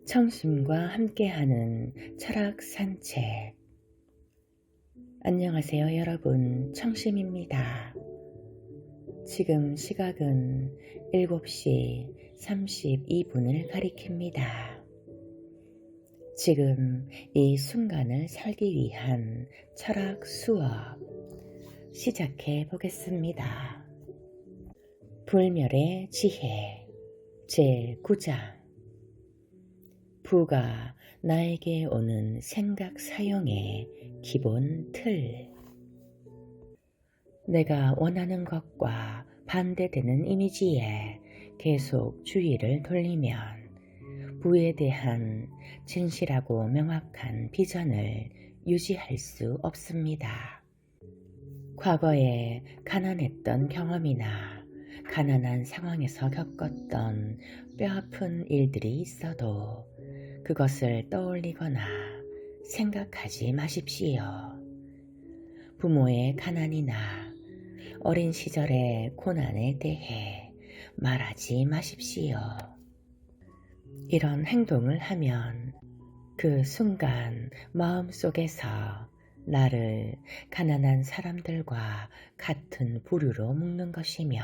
청순과 함께하는 철학 산책. 안녕하세요 여러분, 청심입니다. 지금 시각은 7시 32분을 가리킵니다. 지금 이 순간을 살기 위한 철학 수업 시작해 보겠습니다. 불멸의 지혜 제9장. 부가 나에게 오는 생각 사용의 기본 틀. 내가 원하는 것과 반대되는 이미지에 계속 주의를 돌리면 부에 대한 진실하고 명확한 비전을 유지할 수 없습니다. 과거에 가난했던 경험이나 가난한 상황에서 겪었던 뼈아픈 일들이 있어도 그것을 떠올리거나 생각하지 마십시오. 부모의 가난이나 어린 시절의 고난에 대해 말하지 마십시오. 이런 행동을 하면 그 순간 마음속에서 나를 가난한 사람들과 같은 부류로 묶는 것이며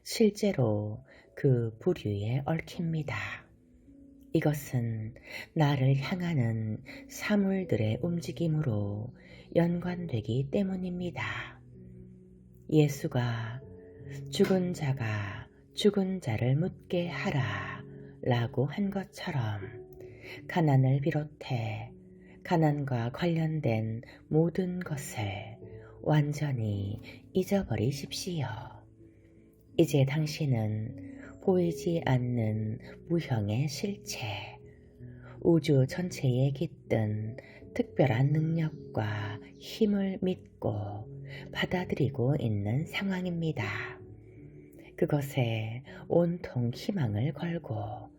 실제로 그 부류에 얽힙니다. 이것은 나를 향하는 사물들의 움직임으로 연관되기 때문입니다. 예수가 죽은 자가 죽은 자를 묻게 하라 라고 한 것처럼 가난을 비롯해 가난과 관련된 모든 것을 완전히 잊어버리십시오. 이제 당신은 보이지 않는 무형의 실체, 우주 전체에 깃든 특별한 능력과 힘을 믿고 받아들이고 있는 상황입니다. 그것에 온통 희망을 걸고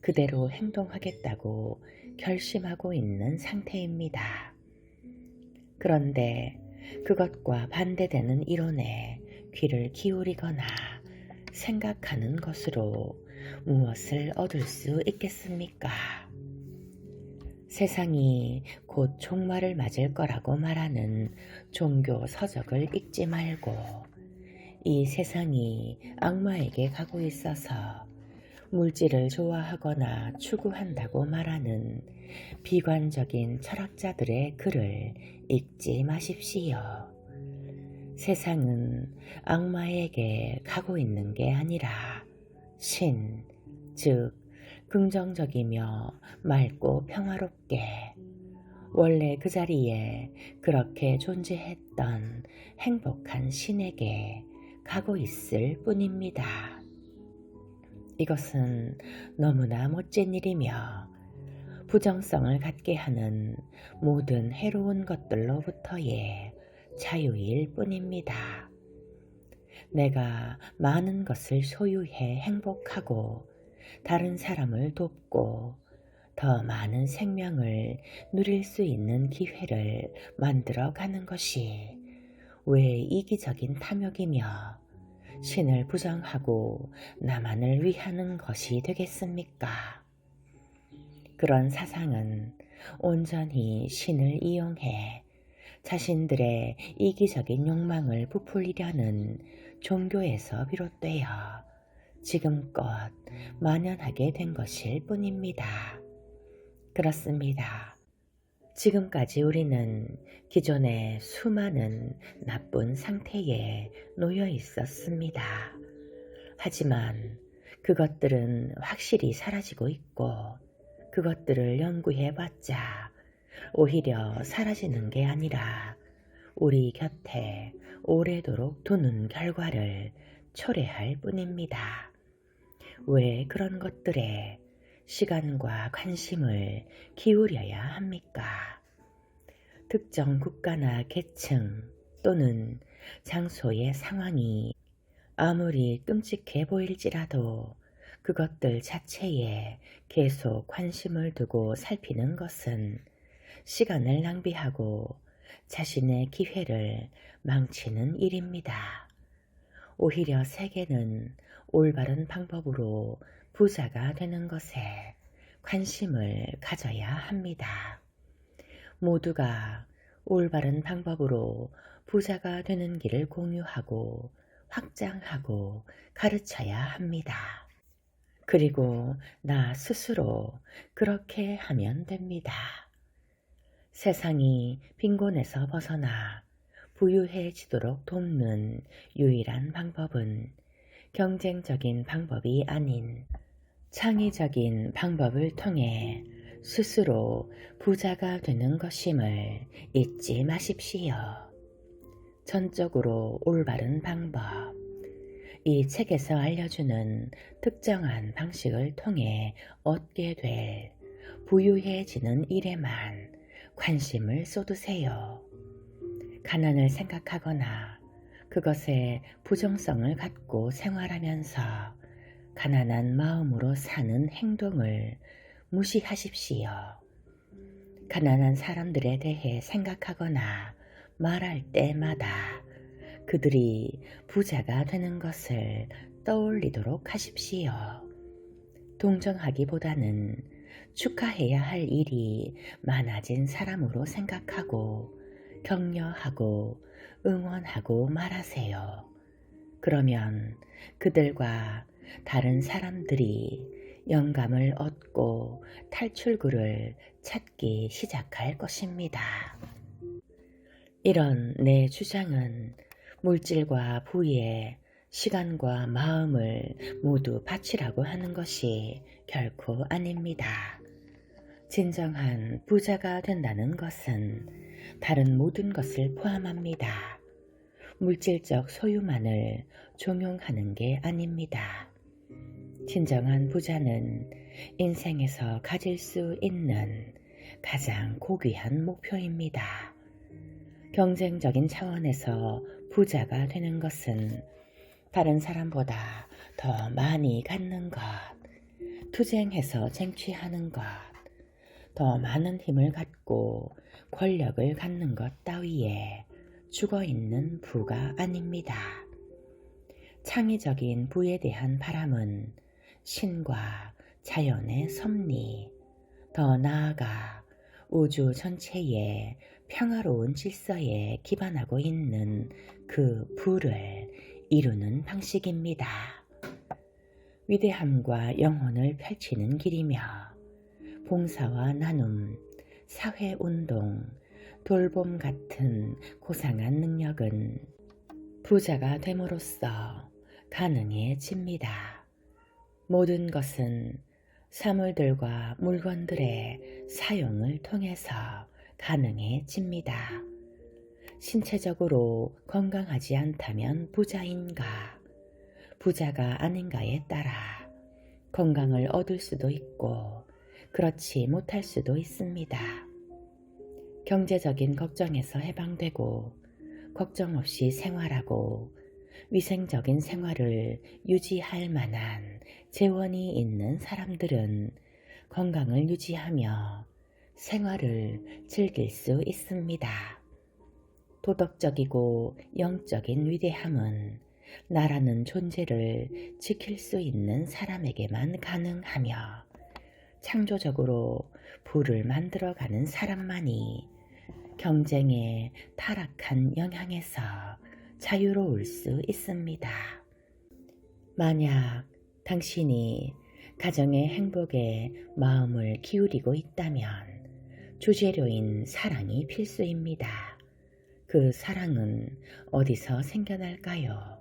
그대로 행동하겠다고 결심하고 있는 상태입니다. 그런데 그것과 반대되는 이론에 귀를 기울이거나 생각하는 것으로 무엇을 얻을 수 있겠습니까? 세상이 곧 종말을 맞을 거라고 말하는 종교 서적을 읽지 말고 이 세상이 악마에게 가고 있어서 물질을 좋아하거나 추구한다고 말하는 비관적인 철학자들의 글을 읽지 마십시오. 세상은 악마에게 가고 있는 게 아니라 신, 즉 긍정적이며 맑고 평화롭게 원래 그 자리에 그렇게 존재했던 행복한 신에게 가고 있을 뿐입니다. 이것은 너무나 멋진 일이며 부정성을 갖게 하는 모든 해로운 것들로부터의 자유일 뿐입니다. 내가 많은 것을 소유해 행복하고 다른 사람을 돕고 더 많은 생명을 누릴 수 있는 기회를 만들어 가는 것이 왜 이기적인 탐욕이며 신을 부정하고 나만을 위하는 것이 되겠습니까? 그런 사상은 온전히 신을 이용해 자신들의 이기적인 욕망을 부풀리려는 종교에서 비롯되어 지금껏 만연하게 된 것일 뿐입니다. 그렇습니다. 지금까지 우리는 기존의 수많은 나쁜 상태에 놓여 있었습니다. 하지만 그것들은 확실히 사라지고 있고 그것들을 연구해봤자 오히려 사라지는 게 아니라 우리 곁에 오래도록 두는 결과를 초래할 뿐입니다. 왜 그런 것들에 시간과 관심을 기울여야 합니까? 특정 국가나 계층 또는 장소의 상황이 아무리 끔찍해 보일지라도 그것들 자체에 계속 관심을 두고 살피는 것은 시간을 낭비하고 자신의 기회를 망치는 일입니다. 오히려 세계는 올바른 방법으로 부자가 되는 것에 관심을 가져야 합니다. 모두가 올바른 방법으로 부자가 되는 길을 공유하고 확장하고 가르쳐야 합니다. 그리고 나 스스로 그렇게 하면 됩니다. 세상이 빈곤에서 벗어나 부유해지도록 돕는 유일한 방법은 경쟁적인 방법이 아닌 창의적인 방법을 통해 스스로 부자가 되는 것임을 잊지 마십시오. 전적으로 올바른 방법. 이 책에서 알려주는 특정한 방식을 통해 얻게 될 부유해지는 일에만 관심을 쏟으세요. 가난을 생각하거나 그것에 부정성을 갖고 생활하면서 가난한 마음으로 사는 행동을 무시하십시오. 가난한 사람들에 대해 생각하거나 말할 때마다 그들이 부자가 되는 것을 떠올리도록 하십시오. 동정하기보다는 축하해야 할 일이 많아진 사람으로 생각하고 격려하고 응원하고 말하세요. 그러면 그들과 다른 사람들이 영감을 얻고 탈출구를 찾기 시작할 것입니다. 이런 내 주장은 물질과 부에 시간과 마음을 모두 바치라고 하는 것이 결코 아닙니다. 진정한 부자가 된다는 것은 다른 모든 것을 포함합니다. 물질적 소유만을 종용하는 게 아닙니다. 진정한 부자는 인생에서 가질 수 있는 가장 고귀한 목표입니다. 경쟁적인 차원에서 부자가 되는 것은 다른 사람보다 더 많이 갖는 것, 투쟁해서 쟁취하는 것, 더 많은 힘을 갖고 권력을 갖는 것 따위에 죽어있는 부가 아닙니다. 창의적인 부에 대한 바람은 신과 자연의 섭리, 더 나아가 우주 전체의 평화로운 질서에 기반하고 있는 그 부를 이루는 방식입니다. 위대함과 영혼을 펼치는 길이며 봉사와 나눔, 사회운동, 돌봄 같은 고상한 능력은 부자가 됨으로써 가능해집니다. 모든 것은 사물들과 물건들의 사용을 통해서 가능해집니다. 신체적으로 건강하지 않다면 부자인가, 부자가 아닌가에 따라 건강을 얻을 수도 있고 그렇지 못할 수도 있습니다. 경제적인 걱정에서 해방되고 걱정 없이 생활하고 위생적인 생활을 유지할 만한 재원이 있는 사람들은 건강을 유지하며 생활을 즐길 수 있습니다. 도덕적이고 영적인 위대함은 나라는 존재를 지킬 수 있는 사람에게만 가능하며 창조적으로 부를 만들어가는 사람만이 경쟁의 타락한 영향에서 자유로울 수 있습니다. 만약 당신이 가정의 행복에 마음을 기울이고 있다면 주재료인 사랑이 필수입니다. 그 사랑은 어디서 생겨날까요?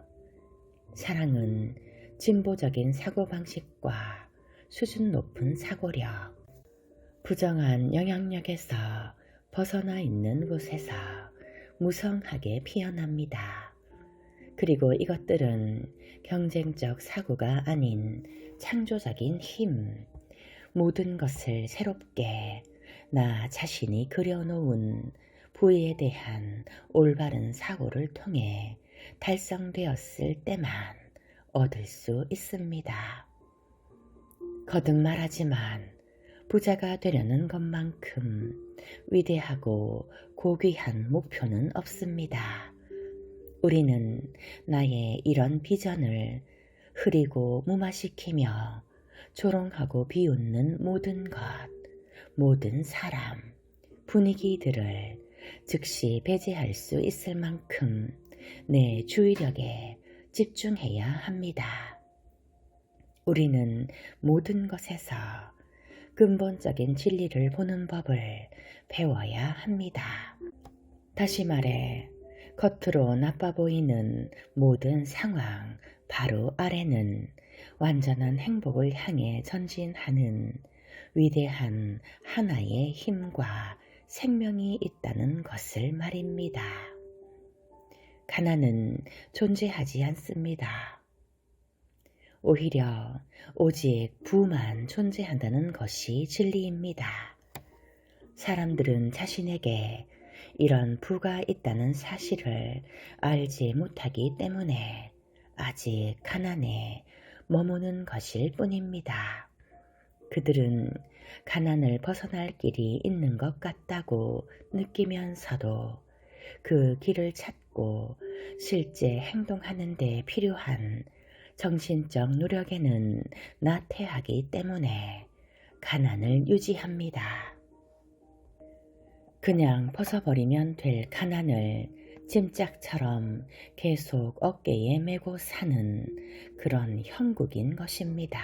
사랑은 진보적인 사고방식과 수준 높은 사고력, 부정한 영향력에서 벗어나 있는 곳에서 무성하게 피어납니다. 그리고 이것들은 경쟁적 사고가 아닌 창조적인 힘, 모든 것을 새롭게 나 자신이 그려놓은 부에 대한 올바른 사고를 통해 달성되었을 때만 얻을 수 있습니다. 거듭 말하지만 부자가 되려는 것만큼 위대하고 고귀한 목표는 없습니다. 우리는 나의 이런 비전을 흐리고 무마시키며 조롱하고 비웃는 모든 것, 모든 사람, 분위기들을 즉시 배제할 수 있을 만큼 내 주의력에 집중해야 합니다. 우리는 모든 것에서 근본적인 진리를 보는 법을 배워야 합니다. 다시 말해, 겉으로 나빠 보이는 모든 상황 바로 아래는 완전한 행복을 향해 전진하는 위대한 하나의 힘과 생명이 있다는 것을 말입니다. 가난은 존재하지 않습니다. 오히려 오직 부만 존재한다는 것이 진리입니다. 사람들은 자신에게 이런 부가 있다는 사실을 알지 못하기 때문에 아직 가난에 머무는 것일 뿐입니다. 그들은 가난을 벗어날 길이 있는 것 같다고 느끼면서도 그 길을 찾고 실제 행동하는 데 필요한 정신적 노력에는 나태하기 때문에 가난을 유지합니다. 그냥 벗어버리면 될 가난을 짐짝처럼 계속 어깨에 메고 사는 그런 형국인 것입니다.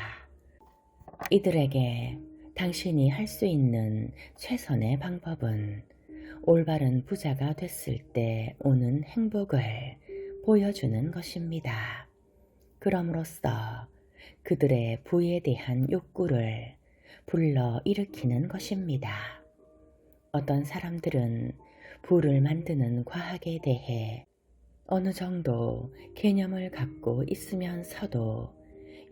이들에게 당신이 할 수 있는 최선의 방법은 올바른 부자가 됐을 때 오는 행복을 보여주는 것입니다. 그럼으로써 그들의 부에 대한 욕구를 불러 일으키는 것입니다. 어떤 사람들은 부를 만드는 과학에 대해 어느 정도 개념을 갖고 있으면서도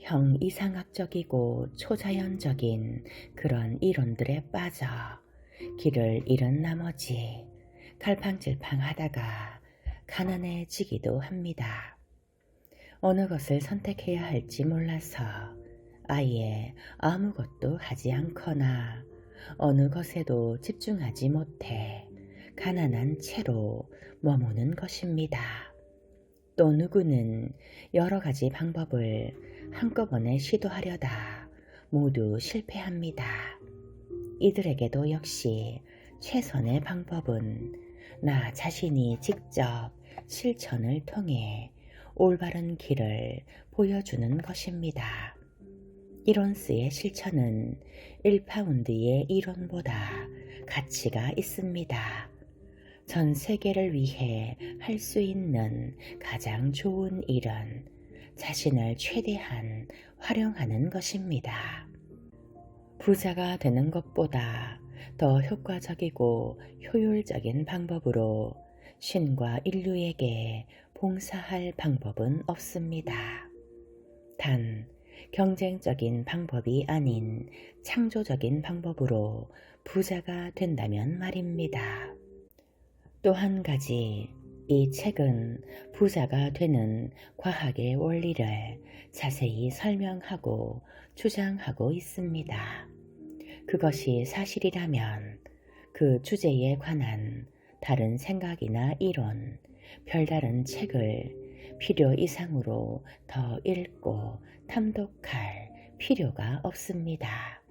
형이상학적이고 초자연적인 그런 이론들에 빠져 길을 잃은 나머지 갈팡질팡하다가 가난해지기도 합니다. 어느 것을 선택해야 할지 몰라서 아예 아무것도 하지 않거나 어느 것에도 집중하지 못해 가난한 채로 머무는 것입니다. 또 누구는 여러 가지 방법을 한꺼번에 시도하려다 모두 실패합니다. 이들에게도 역시 최선의 방법은 나 자신이 직접 실천을 통해 올바른 길을 보여주는 것입니다. 이론스의 실천은 1파운드의 이론보다 가치가 있습니다. 전 세계를 위해 할 수 있는 가장 좋은 일은 자신을 최대한 활용하는 것입니다. 부자가 되는 것보다 더 효과적이고 효율적인 방법으로 신과 인류에게 봉사할 방법은 없습니다. 단, 경쟁적인 방법이 아닌 창조적인 방법으로 부자가 된다면 말입니다. 또 한 가지, 이 책은 부자가 되는 과학의 원리를 자세히 설명하고 주장하고 있습니다. 그것이 사실이라면 그 주제에 관한 다른 생각이나 이론, 별다른 책을 필요 이상으로 더 읽고 탐독할 필요가 없습니다.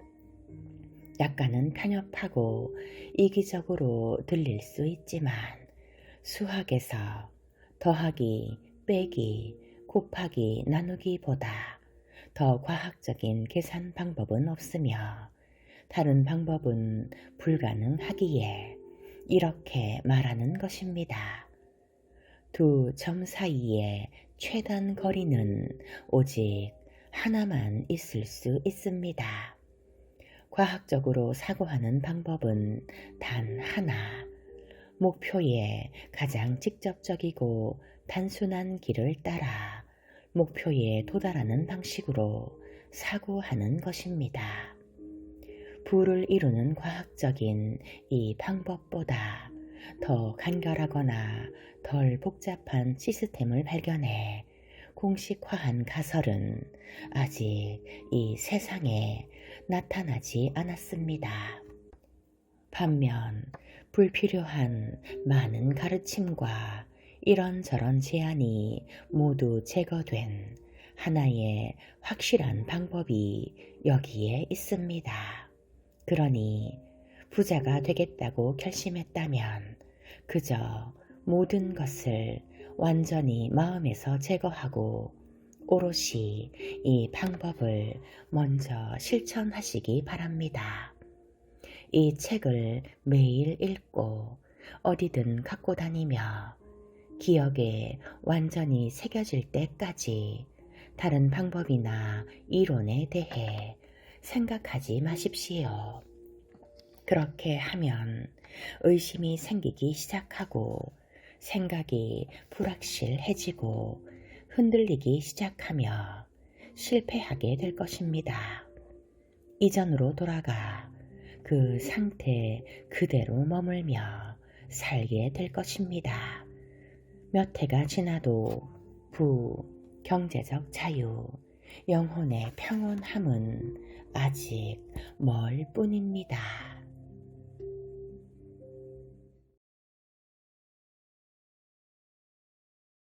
약간은 편협하고 이기적으로 들릴 수 있지만 수학에서 더하기, 빼기, 곱하기, 나누기보다 더 과학적인 계산 방법은 없으며 다른 방법은 불가능하기에 이렇게 말하는 것입니다. 두 점 사이의 최단 거리는 오직 하나만 있을 수 있습니다. 과학적으로 사고하는 방법은 단 하나, 목표에 가장 직접적이고 단순한 길을 따라 목표에 도달하는 방식으로 사고하는 것입니다. 부를 이루는 과학적인 이 방법보다 더 간결하거나 덜 복잡한 시스템을 발견해 공식화한 가설은 아직 이 세상에 나타나지 않았습니다. 반면 불필요한 많은 가르침과 이런저런 제안이 모두 제거된 하나의 확실한 방법이 여기에 있습니다. 그러니 부자가 되겠다고 결심했다면 그저 모든 것을 완전히 마음에서 제거하고 오롯이 이 방법을 먼저 실천하시기 바랍니다. 이 책을 매일 읽고 어디든 갖고 다니며 기억에 완전히 새겨질 때까지 다른 방법이나 이론에 대해 생각하지 마십시오. 그렇게 하면 의심이 생기기 시작하고 생각이 불확실해지고 흔들리기 시작하며 실패하게 될 것입니다. 이전으로 돌아가 그 상태 그대로 머물며 살게 될 것입니다. 몇 해가 지나도 경제적 자유, 영혼의 평온함은 아직 멀 뿐입니다.